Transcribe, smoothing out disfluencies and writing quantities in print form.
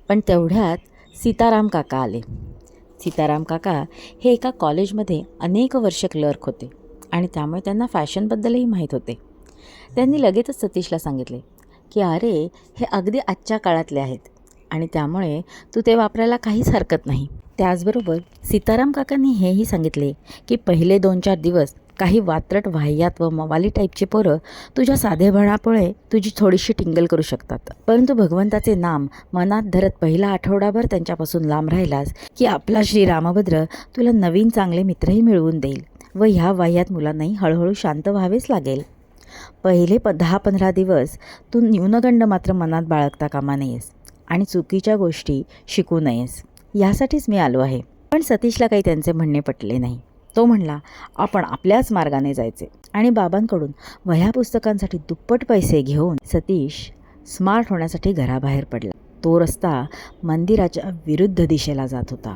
पण तेवढ्यात सीताराम काका आले. सीताराम काका हे एका कॉलेजमध्ये अनेक वर्ष क्लर्क होते आणि त्यामुळे त्यांना फॅशनबद्दलही माहीत होते. त्यांनी लगेचच सतीशला सांगितले की अरे, हे अगदी आजच्या काळातले आहेत आणि त्यामुळे तू ते वापरायला काहीच हरकत नाही. त्याचबरोबर सीताराम काकांनी हेही सांगितले की पहिले 2-4 दिवस काही वात्रट, वाह्यात व मवाली टाईपची पोरं तुझ्या साधेपणामुळे तुझी थोडीशी टिंगल करू शकतात, परंतु भगवंताचे नाम मनात धरत पहिला आठवडाभर त्यांच्यापासून लांब राहिलास की आपला श्री रामभद्र तुला नवीन चांगले मित्रही मिळवून देईल व ह्या वाह्यात मुलांनाही हळूहळू शांत व्हावेच लागेल. पहिले 10-15 दिवस तू न्यूनगंड मात्र मनात बाळगता कामा नयेस आणि चुकीच्या गोष्टी शिकू नयेस, यासाठीच मी आलो आहे. पण सतीशला काही त्यांचे म्हणणे पटले नाही. तो म्हणला, आपण आपल्याच मार्गाने जायचे आणि बाबांकडून वह्या पुस्तकांसाठी दुप्पट पैसे घेऊन सतीश स्मार्ट होण्यासाठी घराबाहेर पडला. तो रस्ता मंदिराच्या विरुद्ध दिशेला जात होता.